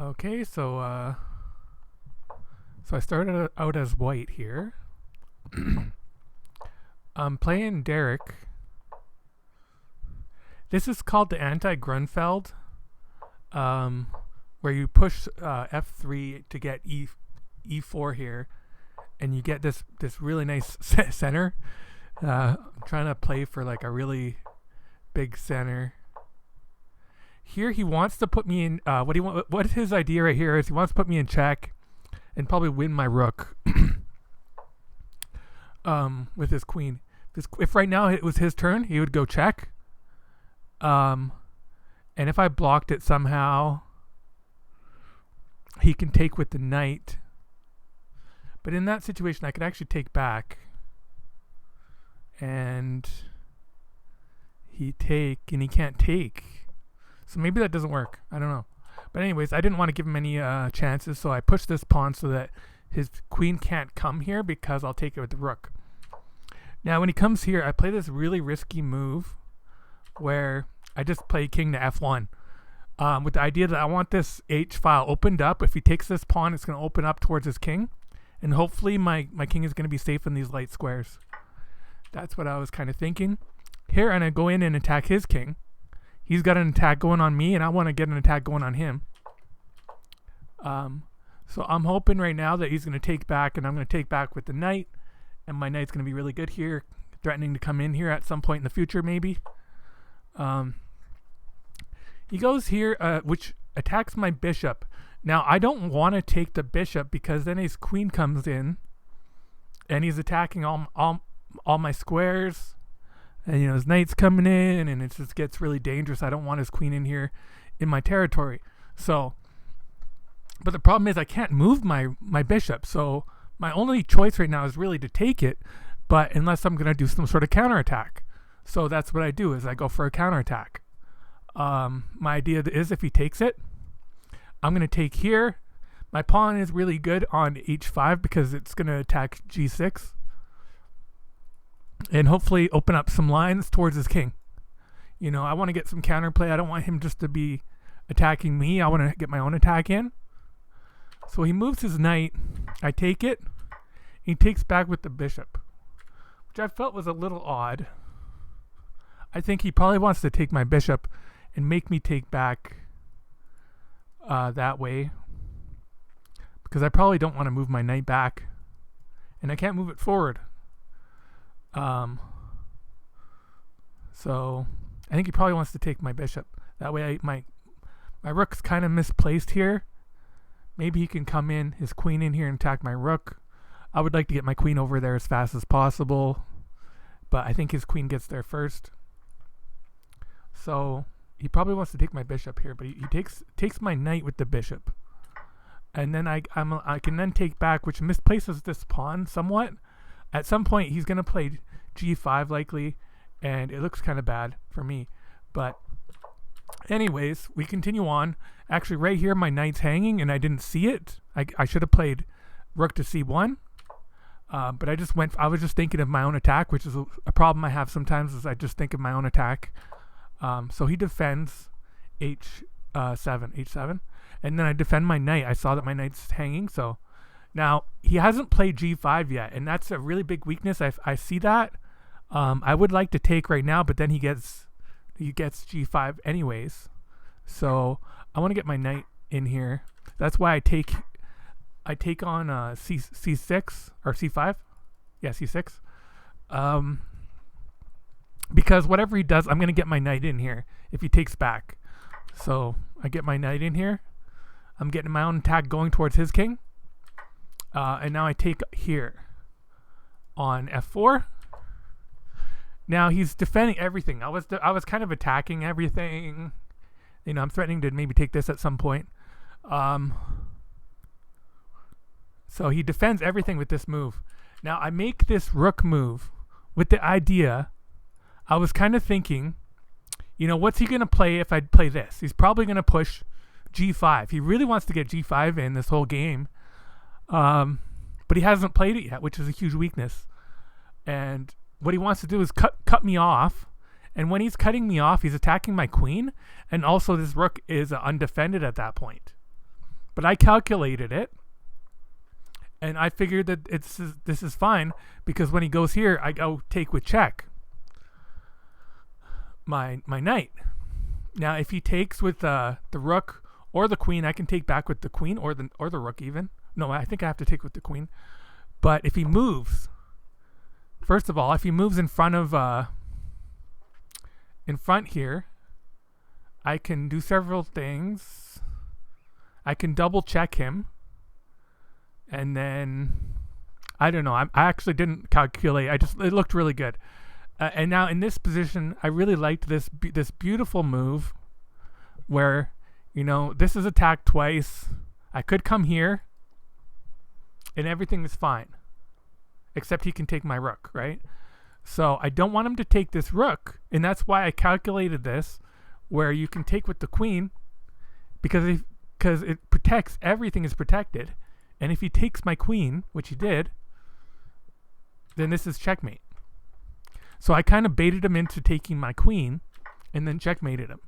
Okay, so I started out as white here. I'm playing Derek. This is called the anti-Grunfeld, where you push F3 to get E4 here, and you get this really nice center. I'm trying to play for like a really big center. Here he wants to put me in. What his idea right here is he wants to put me in check, and probably win my rook. With his queen. If right now it was his turn, he would go check. And if I blocked it somehow, he can take with the knight. But in that situation, I could actually take back. And he can't take. So maybe that doesn't work. I don't know. But anyways, I didn't want to give him any chances, so I pushed this pawn so that his queen can't come here because I'll take it with the rook. Now, when he comes here, I play this really risky move where I just play king to f1 with the idea that I want this h file opened up. If he takes this pawn, it's going to open up towards his king, and hopefully my king is going to be safe in these light squares. That's what I was kind of thinking. Here, and I go in and attack his king. He's got an attack going on me, and I want to get an attack going on him. So I'm hoping right now that he's going to take back, and I'm going to take back with the knight, and my knight's going to be really good here, threatening to come in here at some point in the future, maybe. He goes here, which attacks my bishop. Now, I don't want to take the bishop because then his queen comes in, and he's attacking all my squares. And, his knight's coming in, and it just gets really dangerous. I don't want his queen in here in my territory. So, but the problem is I can't move my bishop. So my only choice right now is really to take it, but unless I'm going to do some sort of counterattack. So that's what I do, is I go for a counterattack. My idea is if he takes it, I'm going to take here. My pawn is really good on h5 because it's going to attack g6. And hopefully open up some lines towards his king. I want to get some counterplay. I don't want him just to be attacking me. I want to get my own attack in. So he moves his knight. I take it. He takes back with the bishop, which I felt was a little odd. I think he probably wants to take my bishop and make me take back that way, because I probably don't want to move my knight back, and I can't move it forward. So I think he probably wants to take my bishop. That way my rook's kind of misplaced here. Maybe he can come in, his queen in here, and attack my rook. I would like to get my queen over there as fast as possible, but I think his queen gets there first. So he probably wants to take my bishop here, but he takes my knight with the bishop. And then I can then take back, which misplaces this pawn somewhat. At some point, he's going to play g5 likely, and it looks kind of bad for me. But anyways, we continue on. Actually, right here, my knight's hanging, and I didn't see it. I should have played rook to c1. But I was just thinking of my own attack, which is a problem I have sometimes, is I just think of my own attack. So he defends h7, and then I defend my knight. I saw that my knight's hanging, so now he hasn't played g5 yet, and that's a really big weakness. I see that. I would like to take right now, but then he gets g5 anyways. So I want to get my knight in here. That's why I take on c6 or c5. Yeah, c6. Because whatever he does, I'm going to get my knight in here if he takes back. So I get my knight in here. I'm getting my own attack going towards his king. And now I take here on f4. Now he's defending everything. I was kind of attacking everything. I'm threatening to maybe take this at some point. So he defends everything with this move. Now I make this rook move with the idea. I was kind of thinking, what's he going to play if I play this? He's probably going to push g5. He really wants to get g5 in this whole game. But he hasn't played it yet, which is a huge weakness. And what he wants to do is cut me off. And when he's cutting me off, he's attacking my queen. And also this rook is undefended at that point. But I calculated it, and I figured that this is fine, because when he goes here, I go take with check my knight. Now, if he takes with the rook or the queen, I can take back with the queen or the rook even. No, I think I have to take with the queen. But if he moves, first of all, if he moves in front here, I can do several things. I can double check him, and then I don't know. I actually didn't calculate. It looked really good. And now in this position, I really liked this beautiful move, where, you know, this is attacked twice. I could come here, and everything is fine, except he can take my rook, right? So I don't want him to take this rook, and that's why I calculated this, where you can take with the queen, because it protects, everything is protected, and if he takes my queen, which he did, then this is checkmate. So I kind of baited him into taking my queen, and then checkmated him.